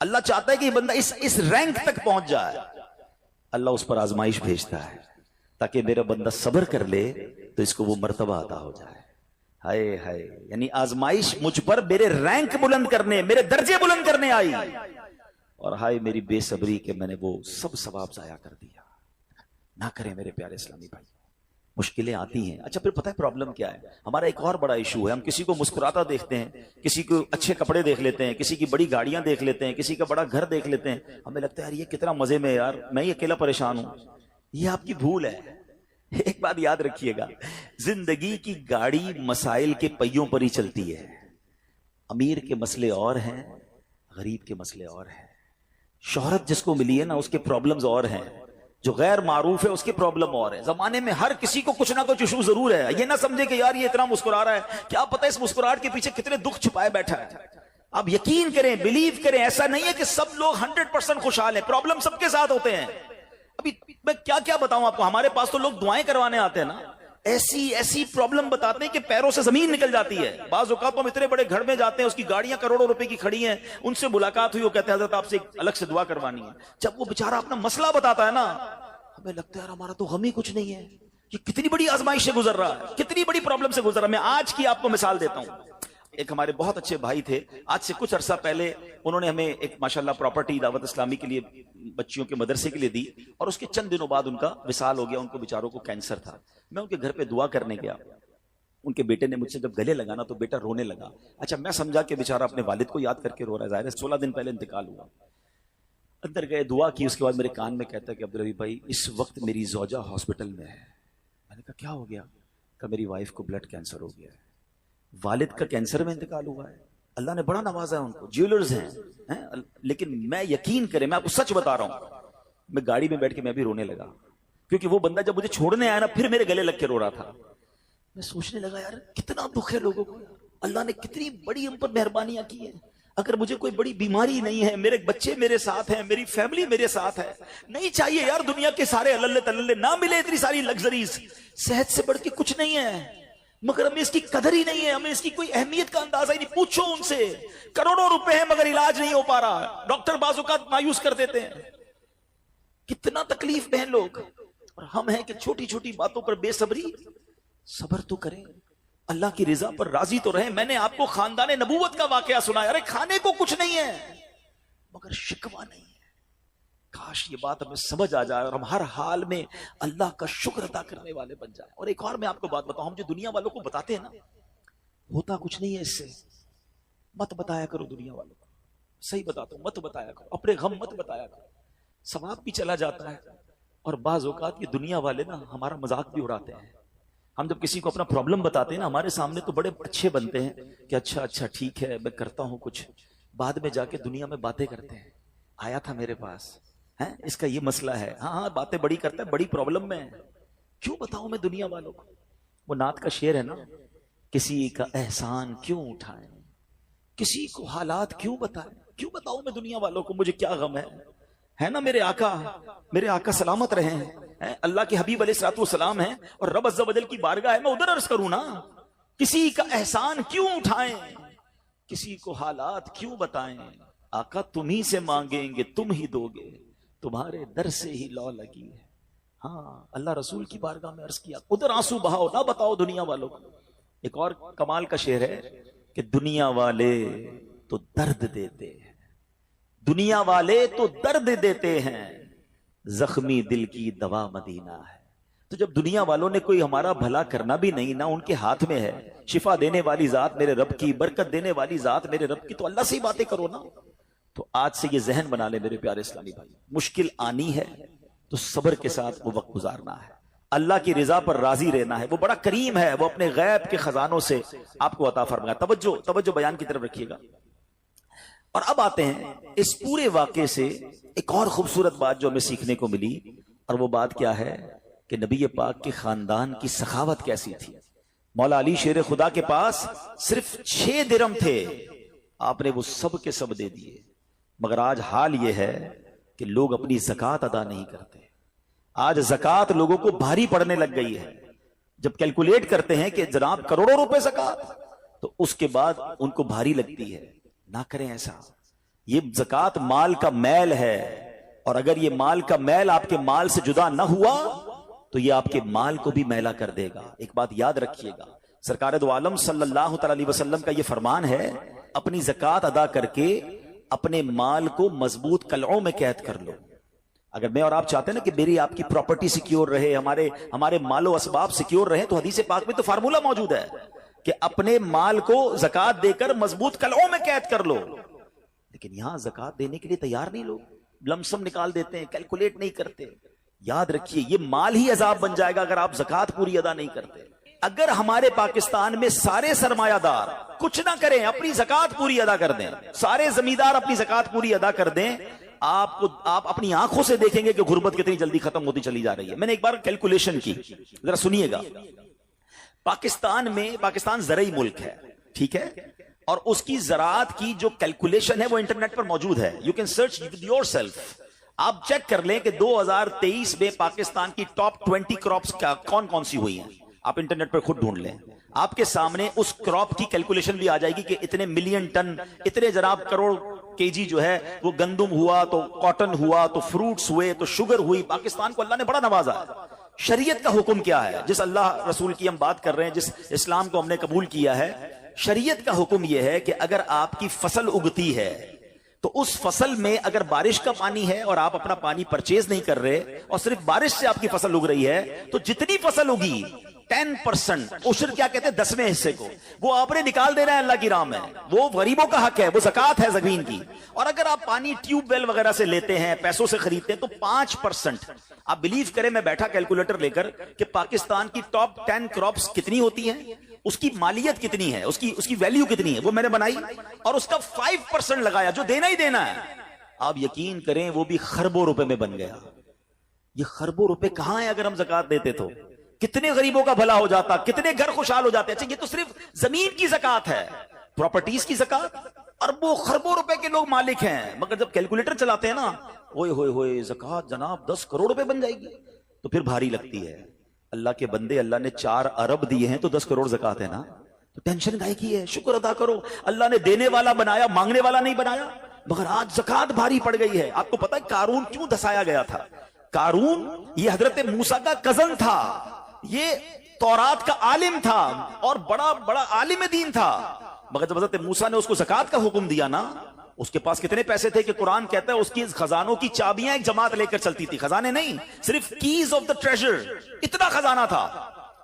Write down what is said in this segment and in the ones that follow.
اللہ چاہتا ہے کہ یہ بندہ اس رینک تک پہنچ جائے. اللہ اس پر آزمائش بھیجتا ہے تاکہ میرا بندہ صبر کر لے تو اس کو وہ مرتبہ عطا ہو جائے. ہائے ہائے، یعنی آزمائش مجھ پر میرے رینک بلند کرنے، میرے درجے بلند کرنے آئی، اور ہائے میری بے صبری کہ میں نے وہ سب ثواب ضائع کر دیا. نہ کریں میرے پیارے اسلامی بھائی. مشکلیں آتی ہیں. اچھا پھر پتہ ہے پرابلم کیا ہے؟ ہمارا ایک اور بڑا ایشو ہے، ہم کسی کو مسکراتا دیکھتے ہیں، کسی کو اچھے کپڑے دیکھ لیتے ہیں، کسی کی بڑی گاڑیاں دیکھ لیتے ہیں، کسی کا بڑا گھر دیکھ لیتے ہیں، ہمیں لگتا ہے یار یہ کتنا مزے میں، یار میں ہی اکیلا پریشان ہوں. یہ آپ کی بھول ہے. ایک بات یاد رکھیے گا، زندگی کی گاڑی مسائل کے پہیوں پر ہی چلتی ہے. امیر کے مسئلے اور ہیں، غریب کے مسئلے اور ہیں. شہرت جس کو ملی ہے نا اس کے پرابلمز اور ہیں، جو غیر معروف ہے اس کے پرابلم اور ہے. زمانے میں ہر کسی کو کچھ نہ کچھ ایشو ضرور ہے. یہ نہ سمجھے کہ یار یہ اتنا مسکرا رہا ہے، کیا پتہ اس مسکراہٹ کے پیچھے کتنے دکھ چھپائے بیٹھا ہے. آپ یقین کریں، بلیو کریں، ایسا نہیں ہے کہ سب لوگ 100% خوشحال ہیں. پرابلم سب کے ساتھ ہوتے ہیں. ابھی میں کیا کیا بتاؤں آپ کو، ہمارے پاس تو لوگ دعائیں کروانے آتے ہیں نا، ایسی پرابلم بتاتے ہیں کہ پیروں سے زمین نکل جاتی ہے. بعض اوقات ہم اتنے بڑے گھر میں جاتے ہیں، اس کی گاڑیاں کروڑوں روپے کی کھڑی ہیں، ان سے ملاقات ہوئی، وہ کہتے ہیں حضرت آپ سے الگ سے دعا کروانی ہے. جب وہ بیچارہ اپنا مسئلہ بتاتا ہے نا، ہمیں لگتا ہے یار ہمارا تو غم ہی کچھ نہیں ہے، یہ کتنی بڑی آزمائش سے گزر رہا ہے، کتنی بڑی پرابلم سے گزر رہا ہے. میں آج کی آپ کو مثال دیتا ہوں. ایک ہمارے بہت اچھے بھائی تھے، آج سے کچھ عرصہ پہلے انہوں نے ہمیں ایک ماشاءاللہ پراپرٹی دعوت اسلامی کے لیے، بچیوں کے مدرسے کے لیے دی، اور اس کے چند دنوں بعد ان کا وصال ہو گیا. ان کو بیچاروں کو کینسر تھا. میں ان کے گھر پہ دعا کرنے گیا. ان کے بیٹے نے مجھ سے جب گلے لگانا تو بیٹا رونے لگا. اچھا میں سمجھا کہ بیچارہ اپنے والد کو یاد کر کے رو رہا ہے، ظاہر ہے 16 دن پہلے انتقال ہوا. اندر گئے، دعا کی، اس کے بعد میرے کان میں کہتا ہے کہ عبدالرحیم بھائی اس وقت میری زوجہ ہاسپٹل میں ہے. میں نے کہا کیا ہو گیا؟ کہ میری وائف کو بلڈ کینسر ہو گیا ہے. والد کا کینسر میں انتقال ہوا ہے. اللہ نے بڑا نوازا ہے ان کو، جیولرز ہیں. لیکن میں یقین کریں، میں آپ کو سچ بتا رہا ہوں، میں گاڑی میں بیٹھ کے میں بھی رونے لگا، کیونکہ وہ بندہ جب مجھے چھوڑنے آیا نا پھر میرے گلے لگ کے رو رہا تھا. میں سوچنے لگا یار کتنا دکھ ہے لوگوں کو، اللہ نے کتنی بڑی ہم پر مہربانیاں کی ہیں. اگر مجھے کوئی بڑی بیماری نہیں ہے، میرے بچے میرے ساتھ ہیں، میری فیملی میرے ساتھ ہے، نہیں چاہیے یار دنیا کے سارے اللہ تللے نہ ملے اتنی ساری لگژریز، صحت سے بڑھ کے کچھ نہیں ہے، مگر ہمیں اس کی قدر ہی نہیں ہے، ہمیں اس کی کوئی اہمیت کا اندازہ ہی نہیں. پوچھو ان سے، کروڑوں روپے ہیں مگر علاج نہیں ہو پا رہا، ڈاکٹر بعض اوقات مایوس کر دیتے ہیں. کتنا تکلیف میں ہیں لوگ، اور ہم ہیں کہ چھوٹی چھوٹی باتوں پر بے صبری. صبر تو کریں، اللہ کی رضا پر راضی تو رہیں. میں نے آپ کو خاندان نبوت کا واقعہ سنایا، ارے کھانے کو کچھ نہیں ہے مگر شکوہ نہیں ہے. کاش یہ بات ہمیں سمجھ آ جائے اور ہم ہر حال میں اللہ کا شکر ادا کرنے والے بن جائیں. اور ایک اور میں آپ کو بات بتاؤں، ہم جو دنیا والوں کو بتاتے ہیں نا، ہوتا کچھ نہیں ہے اس سے. مت بتایا کرو دنیا والوں کو، صحیح بتاتا ہوں، مت بتایا کرو، اپنے غم مت بتایا کرو، ثواب بھی چلا جاتا ہے. اور بعض اوقات یہ دنیا والے نا ہمارا مذاق بھی اڑاتے ہیں. ہم جب کسی کو اپنا پرابلم بتاتے ہیں نا، ہمارے سامنے تو بڑے اچھے بنتے ہیں کہ اچھا ٹھیک ہے میں کرتا ہوں کچھ. بعد میں جا کے دنیا میں باتیں کرتے ہیں، آیا تھا میرے پاس، اس کا یہ مسئلہ ہے، ہاں باتیں بڑی کرتا ہے، بڑی پرابلم میں ہے. کیوں بتاؤں میں دنیا والوں کو؟ وہ نعت کا شعر ہے نا، کسی کا احسان کیوں اٹھائیں، کسی کو حالات کیوں بتائیں. کیوں بتاؤں میں دنیا والوں کو مجھے کیا غم ہے نا. میرے آقا سلامت رہے ہیں، اللہ کے حبیب علیہ الصلوۃ والسلام ہیں، اور رب عز و جل کی بارگاہ ہے، میں ادھر عرض کروں نا. کسی کا احسان کیوں اٹھائیں، کسی کو حالات کیوں بتائیں. آقا تم ہی سے مانگیں گے تم ہی دو گے، تمہارے در سے ہی لو لگی ہے. ہاں اللہ رسول کی بارگاہ میں عرض کیا، ادھر آنسو بہاؤ، نہ بتاؤ دنیا والوں کو. ایک اور کمال کا شعر ہے کہ دنیا والے تو درد دیتے ہیں، دنیا والے تو درد دیتے ہیں، زخمی دل کی دوا مدینہ ہے. تو جب دنیا والوں نے کوئی ہمارا بھلا کرنا بھی نہیں نا، ان کے ہاتھ میں ہے. شفا دینے والی ذات میرے رب کی، برکت دینے والی ذات میرے رب کی، تو اللہ سے ہی باتیں کرو نا. تو آج سے یہ ذہن بنا لے میرے پیارے اسلامی بھائی، مشکل آنی ہے تو صبر کے ساتھ وہ وقت گزارنا ہے، اللہ کی رضا پر راضی رہنا ہے. وہ بڑا کریم ہے، وہ اپنے غیب کے خزانوں سے آپ کو عطا فرمائے. توجہ بیان کی طرف رکھیے گا. اور اب آتے ہیں اس پورے واقعے سے ایک اور خوبصورت بات جو ہمیں سیکھنے کو ملی، اور وہ بات کیا ہے کہ نبی پاک کے خاندان کی سخاوت کیسی تھی. مولا علی شیر خدا کے پاس صرف 6 درم تھے، آپ نے وہ سب کے سب دے دیے. مگر آج حال یہ ہے کہ لوگ اپنی زکوٰۃ ادا نہیں کرتے. آج زکوٰۃ لوگوں کو بھاری پڑنے لگ گئی ہے. جب کیلکولیٹ کرتے ہیں کہ جناب کروڑوں روپے زکوٰۃ، تو اس کے بعد ان کو بھاری لگتی ہے. نہ کریں ایسا. یہ زکات مال کا میل ہے، اور اگر یہ مال کا میل آپ کے مال سے جدا نہ ہوا تو یہ آپ کے مال کو بھی میلا کر دے گا۔ ایک بات یاد رکھیے گا، سرکار دو عالم صلی اللہ تعالی علیہ وسلم کا یہ فرمان ہے، اپنی زکات ادا کر کے اپنے مال کو مضبوط قلعوں میں قید کر لو۔ اگر میں اور آپ چاہتے ہیں نا کہ میری آپ کی پراپرٹی سیکیور رہے، ہمارے مال و اسباب سیکیور رہے، تو حدیث پاک میں تو فارمولہ موجود ہے کہ اپنے مال کو زکات دے کر مضبوط قلعوں میں قید کر لو۔ لیکن یہاں زکات دینے کے لیے تیار نہیں لوگ، لمسم نکال دیتے ہیں، کیلکولیٹ نہیں کرتے۔ یاد رکھیے یہ مال ہی عذاب بن جائے گا اگر آپ زکات پوری ادا نہیں کرتے۔ اگر ہمارے پاکستان میں سارے سرمایہ دار کچھ نہ کریں، اپنی زکات پوری ادا کر دیں، سارے زمیندار اپنی زکات پوری ادا کر دیں، آپ اپنی آنکھوں سے دیکھیں گے کہ غربت کتنی جلدی ختم ہوتی چلی جا رہی ہے۔ میں نے ایک بار کیلکولیشن کی، ذرا سنیے گا۔ پاکستان زرعی ملک ہے، ٹھیک ہے، اور اس کی زراعت کی جو کیلکولیشن ہے وہ انٹرنیٹ پر موجود ہے، you can search with your self. آپ چیک کر لیں کہ 2023 میں پاکستان کی ٹاپ 20 کراپس کون کون سی ہوئی ہیں، آپ انٹرنیٹ پر خود ڈھونڈ لیں، آپ کے سامنے اس کراپ کی کیلکولیشن بھی آ جائے گی کہ اتنے ملین ٹن، اتنے جناب کروڑ کے جی جو ہے وہ گندم ہوا، تو کاٹن ہوا، تو فروٹس ہوئے، تو شوگر ہوئی۔ پاکستان کو اللہ نے بڑا نوازا ہے۔ شریعت کا حکم کیا ہے؟ جس اللہ رسول کی ہم بات کر رہے ہیں، جس اسلام کو ہم نے قبول کیا ہے، شریعت کا حکم یہ ہے کہ اگر آپ کی فصل اگتی ہے تو اس فصل میں اگر بارش کا پانی ہے اور آپ اپنا پانی پرچیز نہیں کر رہے اور صرف بارش سے آپ کی فصل اگ رہی ہے، تو جتنی فصل اگی 10% عشر کیا کہتے ہیں 10ویں حصے کو، وہ آپ نے نکال دینا ہے اللہ کی راہ میں، وہ غریبوں کا حق ہے، وہ زکات ہے زمین کی۔ اور اگر آپ پانی ٹیوب ویل وغیرہ سے لیتے ہیں، پیسوں سے خریدتے ہیں، تو 5%۔ آپ بلیو کریں، میں بیٹھا کیلکولیٹر لے کر کہ پاکستان کی ٹاپ 10 کراپس کتنی ہوتی ہیں، اس کی مالیت کتنی ہے، اس کی ویلیو کتنی ہے، وہ میں نے بنائی اور اس کا 5% لگایا جو دینا ہی دینا ہے۔ آپ یقین کریں وہ بھی خربوں روپے میں بن گیا۔ یہ خربوں روپے کہاں ہیں اگر ہم زکات دیتے تو؟ کتنے غریبوں کا بھلا ہو جاتا، کتنے گھر خوشحال ہو جاتے۔ اچھا یہ تو صرف زمین کی زکات ہے، پراپرٹیز کی زکات اربوں خربوں روپے کے لوگ مالک ہیں، مگر جب کیلکولیٹر چلاتے ہیں نا، ہوئے ہوئے ہوئے زکات جناب 10 کروڑ روپے بن جائے گی، تو پھر بھاری لگتی ہے۔ اللہ کے بندے، اللہ نے 4 ارب دیے ہیں تو 10 کروڑ زکات ہے نا، تو ٹینشن گائے کی ہے، شکر ادا کرو۔ اللہ نے دینے والا بنایا، مانگنے والا نہیں بنایا، مگر آج زکات بھاری پڑ گئی ہے۔ آپ کو پتہ ہے قارون کیوں دسایا گیا تھا؟ قارون یہ حضرت موسیٰ کا کزن تھا، یہ تورات کا عالم تھا اور بڑا عالم دین تھا، مگر جب حضرت موسیٰ نے اس کو زکات کا حکم دیا نا، اس کے پاس کتنے پیسے تھے کہ قرآن کہتا ہے اس کی خزانوں کی چابیاں ایک جماعت لے کر چلتی تھی، خزانے نہیں، صرف کیز آف دا ٹریجر، اتنا خزانہ تھا۔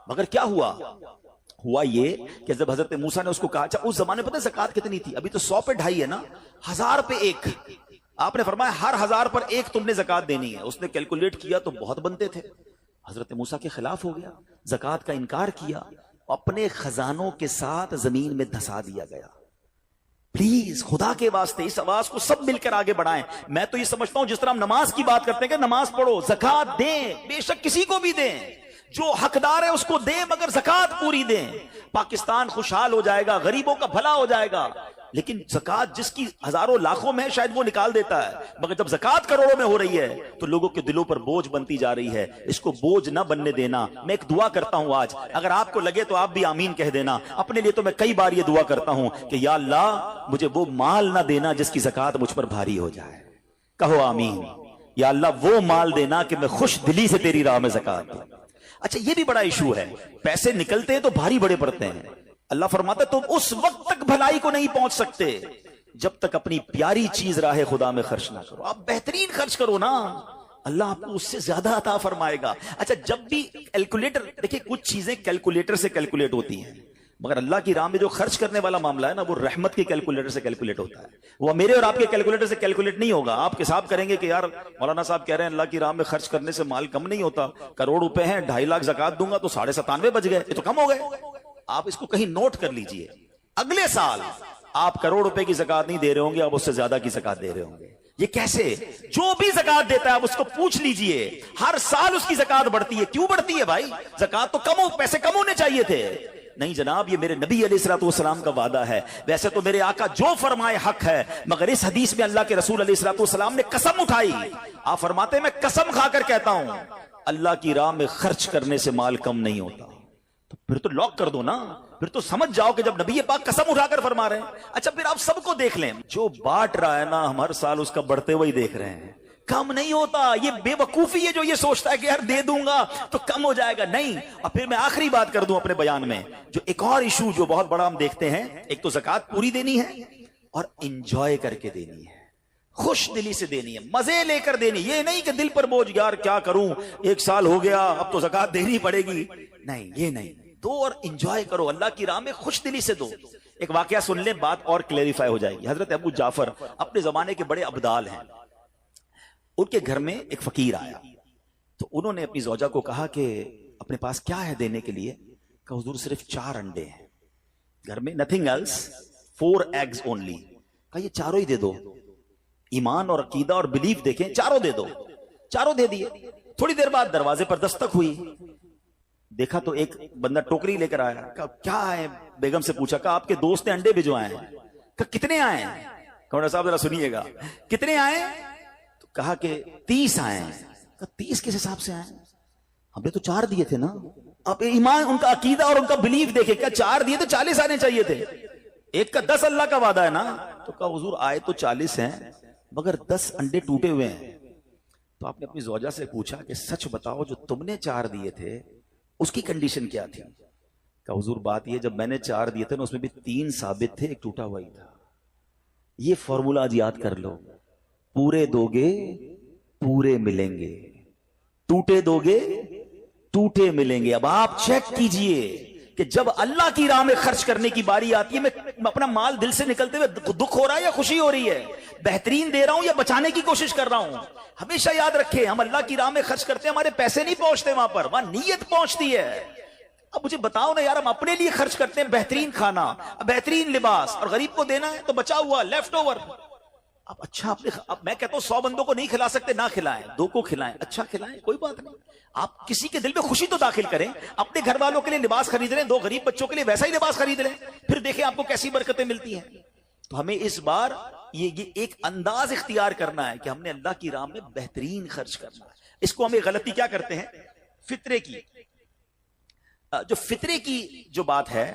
مگر کیا ہوا یہ کہ جب حضرت موسیٰ نے اس کو کہا، اچھا اس زمانے پتہ زکات کتنی تھی؟ ابھی تو 100 پہ 2.5 ہے نا، 1000 پہ 1۔ آپ نے فرمایا ہر 1000 پر 1 تم نے زکات دینی ہے۔ اس نے کیلکولیٹ کیا تو بہت بنتے تھے، حضرت موسیٰ کے خلاف ہو گیا، زکات کا انکار کیا، اپنے خزانوں کے ساتھ زمین میں دھسا دیا گیا۔ پلیز خدا کے واسطے اس آواز کو سب مل کر آگے بڑھائیں۔ میں تو یہ سمجھتا ہوں جس طرح ہم نماز کی بات کرتے ہیں کہ نماز پڑھو، زکات دیں، بے شک کسی کو بھی دیں، جو حقدار ہے اس کو دیں، مگر زکات پوری دیں۔ پاکستان خوشحال ہو جائے گا، غریبوں کا بھلا ہو جائے گا۔ لیکن زکات جس کی ہزاروں لاکھوں میں شاید وہ نکال دیتا ہے، مگر جب زکات کروڑوں میں ہو رہی ہے تو لوگوں کے دلوں پر بوجھ بنتی جا رہی ہے۔ اس کو بوجھ نہ بننے دینا۔ میں ایک دعا کرتا ہوں آج، اگر آپ کو لگے تو آپ بھی آمین کہہ دینا۔ اپنے لیے تو میں کئی بار یہ دعا کرتا ہوں کہ یا اللہ مجھے وہ مال نہ دینا جس کی زکات مجھ پر بھاری ہو جائے۔ کہو آمین۔ یا اللہ وہ مال دینا کہ میں خوش دلی سے تیری راہ میں زکات دوں۔ اچھا یہ بھی بڑا ایشو ہے، پیسے نکلتے ہیں تو بھاری بڑے پڑتے ہیں۔ اللہ فرماتا ہے تم اس وقت تک بھلائی کو نہیں پہنچ سکتے جب تک اپنی پیاری چیز راہ خدا میں خرچ نہ کرو۔ آپ بہترین خرچ کرو نا، اللہ آپ کو اس سے زیادہ عطا فرمائے گا۔ اچھا جب بھی کیلکولیٹر، دیکھیں کچھ چیزیں کیلکولیٹر سے کیلکولیٹ ہوتی ہیں، مگر اللہ کی راہ میں جو خرچ کرنے والا معاملہ ہے نا، وہ رحمت کے کیلکولیٹر سے کیلکولیٹ ہوتا ہے۔ وہ میرے اور آپ کے کیلکولیٹر سے کیلکولیٹ نہیں ہوگا۔ آپ حساب کریں گے کہ یار مولانا صاحب کہہ رہے ہیں اللہ کی راہ میں خرچ کرنے سے مال کم نہیں ہوتا، کروڑ روپے ہیں، 2.5 لاکھ زکات دوں گا تو 97.5 بچ گئے، یہ تو کم ہو گئے۔ آپ اس کو کہیں نوٹ کر لیجئے، اگلے سال آپ کروڑ روپے کی زکات نہیں دے رہے ہوں گے، آپ اس سے زیادہ کی زکات دے رہے ہوں گے۔ یہ کیسے؟ جو بھی زکات دیتا ہے آپ اس کو پوچھ لیجئے، ہر سال اس کی زکات بڑھتی ہے۔ کیوں بڑھتی ہے بھائی؟ زکات تو پیسے کم ہونے چاہیے تھے۔ نہیں جناب، یہ میرے نبی علیہ الصلوۃ والسلام کا وعدہ ہے۔ ویسے تو میرے آقا جو فرمائے حق ہے، مگر اس حدیث میں اللہ کے رسول علیہ الصلوۃ والسلام نے قسم اٹھائی۔ آپ فرماتے ہیں میں قسم کھا کر کہتا ہوں اللہ کی راہ میں خرچ کرنے سے مال کم نہیں ہوتا۔ تو پھر تو لاک کر دو نا، پھر تو سمجھ جاؤ کہ جب نبی پاک قسم اٹھا کر فرما رہے ہیں. اچھا پھر آپ سب کو دیکھ لیں, جو بانٹ رہا ہے نا ہم ہر سال اس کا بڑھتے ہوئے دیکھ رہے ہیں. کم نہیں ہوتا. یہ بے وقوفی ہے جو یہ سوچتا ہے کہ یار دے دوں گا تو کم ہو جائے گا. نہیں. اور پھر میں آخری بات کر دوں اپنے بیان میں, جو ایک اور ایشو جو بہت بڑا ہم دیکھتے ہیں, ایک تو زکوٰۃ پوری دینی ہے اور انجوائے کر کے دینی ہے, خوش دلی سے دینی ہے, مزے لے کر دینی. یہ نہیں کہ دل پر بوجھ, یار کیا کروں 1 سال ہو گیا اب تو زکوٰۃ دینی پڑے گی. نہیں, یہ نہیں. دو اور انجوائے کرو, اللہ کی راہ میں خوش دلی سے دو. ایک واقعہ سن لیں, بات اور کلیریفائی ہو جائے گی. حضرت ابو جعفر اپنے زمانے کے بڑے ابدال ہیں. ان کے گھر میں ایک فقیر آیا تو انہوں نے اپنی زوجہ کو کہا کہ اپنے پاس کیا ہے دینے کے لیے؟ کہ حضور صرف 4 انڈے ہیں گھر میں, nothing else, 4 eggs only. کہا یہ چاروں ہی دے دو. ایمان اور عقیدہ اور بلیف دیکھیں, چاروں دے دو. چاروں دے دیے. تھوڑی دیر بعد دروازے پر دستک ہوئی, دیکھا تو ایک بندہ ٹوکری لے کر آیا. کہا کیا ہے؟ بیگم سے پوچھا. کہا آپ کے دوست نے انڈے بھجوائے ہیں. کہا کتنے آئے ہیں؟ کہا صاحب ذرا سنیے گا, کتنے آئے؟ تو کہا کہ 30 آئے ہیں. کہا 30 کس حساب سے آئے؟ ہم نے تو 4 دیے تھے نا. اب ایمان, ان کا عقیدہ اور ان کا بلیف دیکھے. کیا 4 دیے تو 40 آنے چاہیے تھے. ایک کا 10 اللہ کا وعدہ ہے نا. تو کہا حضور آئے تو 40 ہیں مگر 10 انڈے ٹوٹے ہوئے ہیں. تو آپ نے اپنی زوجہ سے پوچھا کہ سچ بتاؤ جو تم نے 4 دیے تھے اس کی کنڈیشن کیا تھی؟ کہ حضور بات یہ, جب میں نے 4 دیے تھے نا اس میں بھی 3 ثابت تھے, ایک ٹوٹا ہوا ہی تھا. یہ فارمولا آج یاد کر لو. پورے دو گے پورے ملیں گے, ٹوٹے دو گے ٹوٹے ملیں گے. اب آپ چیک کیجئے کہ جب اللہ کی راہ میں خرچ کرنے کی باری آتی ہے, میں اپنا مال دل سے نکلتے ہوئے دکھ ہو رہا ہے یا خوشی ہو رہی ہے, بہترین دے رہا ہوں یا بچانے کی کوشش کر رہا ہوں. ہمیشہ یاد رکھیں, ہم اللہ کی راہ میں خرچ کرتے ہیں, ہمارے پیسے نہیں پہنچتے وہاں پر, وہاں نیت پہنچتی ہے. اب مجھے بتاؤ نا یار, ہم اپنے لیے خرچ کرتے ہیں بہترین کھانا, بہترین لباس, اور غریب کو دینا ہے تو بچا ہوا لیفٹ اوور. اب اچھا اب میں کہتا ہوں 100 بندوں کو نہیں کھلا سکتے, نہ کھلائیں, 2 کو کھلائیں, اچھا کھلائیں, کوئی بات نہیں. آپ کسی کے دل میں خوشی تو داخل کریں. اپنے گھر والوں کے لیے لباس خرید لیں, 2 غریب بچوں کے لیے ویسا ہی لباس خرید لیں, پھر دیکھیں آپ کو کیسی برکتیں ملتی ہیں. تو ہمیں اس بار یہ ایک انداز اختیار کرنا ہے کہ ہم نے اللہ کی راہ میں بہترین خرچ کرنا ہے. اس کو ہمیں غلطی کیا کرتے ہیں, فطرے کی. جو فطرے کی جو بات ہے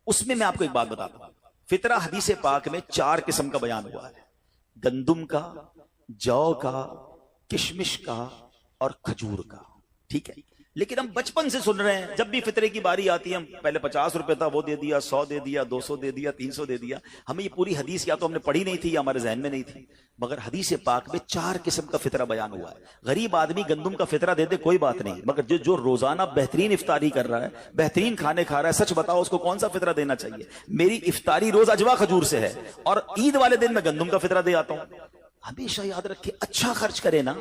اس میں آپ کو ایک بات بتاتا ہوں. فطرہ حدیث پاک میں 4 قسم کا بیان ہوا ہے, گندم کا, جو کا, کشمش کا اور کھجور کا. ٹھیک ہے, لیکن ہم بچپن سے سن رہے ہیں, جب بھی فطرے کی باری آتی ہے ہم پہلے 50 روپے تھا وہ دے دیا, 100 دے دیا, 200 دے دیا, 300 دے دیا. ہمیں یہ پوری حدیث یا تو ہم نے پڑھی نہیں تھی یا ہمارے ذہن میں نہیں تھی, مگر حدیث پاک میں 4 قسم کا فطرہ بیان ہوا ہے. غریب آدمی گندم کا فطرہ دے دے کوئی بات نہیں, مگر جو روزانہ بہترین افطاری کر رہا ہے, بہترین کھانے کھا رہا ہے, سچ بتاؤ اس کو کون سا فطرہ دینا چاہیے؟ میری افطاری روز اجوا کھجور سے ہے اور عید والے دن میں گندم کا فطرہ دے آتا ہوں. ہمیشہ یاد رکھے, اچھا خرچ کرے نا.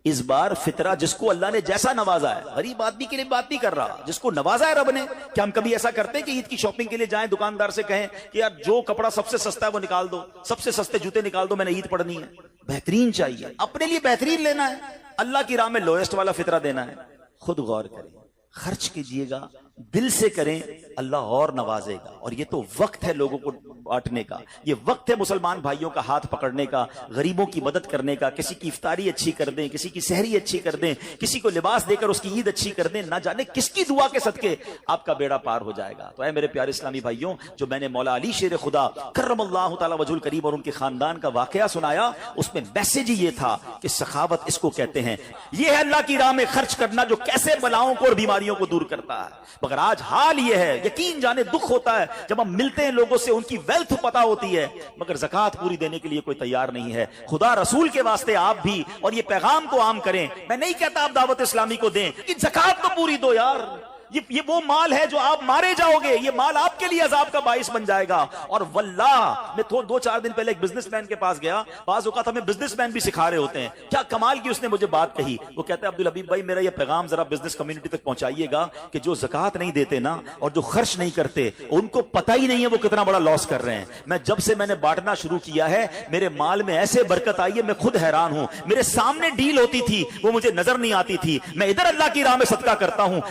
اس بار فطرہ جس کو اللہ نے جیسا نوازا ہے, غریب آدمی کے لیے بات نہیں کر رہا, جس کو نوازا ہے رب نے. کیا ہم کبھی ایسا کرتے ہیں کہ عید کی شاپنگ کے لیے جائیں, دکاندار سے کہیں کہ یار جو کپڑا سب سے سستا ہے وہ نکال دو, سب سے سستے جوتے نکال دو, میں نے عید پڑھنی ہے. بہترین چاہیے, اپنے لیے بہترین لینا ہے, اللہ کی راہ میں لوئسٹ والا فطرہ دینا ہے. خود غور کریں, خرچ کیجئے گا, دل سے کریں, اللہ اور نوازے گا. اور یہ تو وقت ہے لوگوں کو بانٹنے کا, یہ وقت ہے مسلمان بھائیوں کا ہاتھ پکڑنے کا, غریبوں کی مدد کرنے کا. کسی کی افطاری اچھی کر دیں, کسی کی سحری اچھی کر دیں, کسی کو لباس دے کر اس کی عید اچھی کر دیں. نہ جانے کس کی دعا کے صدقے آپ کا بیڑا پار ہو جائے گا. تو اے میرے پیارے اسلامی بھائیوں, جو میں نے مولا علی شیر خدا کرم اللہ تعالی وجہ الکریم اور ان کے خاندان کا واقعہ سنایا, اس میں میسج ہی یہ تھا کہ سخاوت اس کو کہتے ہیں. یہ ہے اللہ کی راہ میں خرچ کرنا جو کیسے بلاؤں کو اور بیماریوں کو دور کرتا ہے. مگر آج حال یہ ہے, یقین جانے دکھ ہوتا ہے جب ہم ملتے ہیں لوگوں سے, ان کی ویلتھ پتہ ہوتی ہے مگر زکوٰۃ پوری دینے کے لیے کوئی تیار نہیں ہے. خدا رسول کے واسطے آپ بھی اور یہ پیغام کو عام کریں. میں نہیں کہتا آپ دعوت اسلامی کو دیں کہ زکوٰۃ تو پوری دو یار, یہ وہ مال ہے جو آپ مارے جاؤ گے, یہ مال آپ کے لیے عذاب کا باعث بن جائے گا. اور واللہ میں 2-4 دن پہلے ایک بزنس مین کے پاس گیا, بعض اوقات ہمیں بزنس مین بھی سکھا رہے ہوتے ہیں. کیا کمال کی اس نے مجھے بات کہی, وہ کہتا ہے عبدالحبیب بھائی میرا یہ پیغام ذرا بزنس کمیونٹی تک پہنچائیے گا کہ جو زکوٰۃ نہیں دیتے نا اور جو خرچ نہیں کرتے, ان کو پتہ ہی نہیں ہے وہ کتنا بڑا لاس کر رہے ہیں. میں جب سے میں نے بانٹنا شروع کیا ہے میرے مال میں ایسے برکت آئی ہے, میں خود حیران ہوں. میرے سامنے ڈیل ہوتی تھی وہ مجھے نظر نہیں آتی تھی, میں ادھر اللہ کی راہ میں صدقہ کرتا ہوں,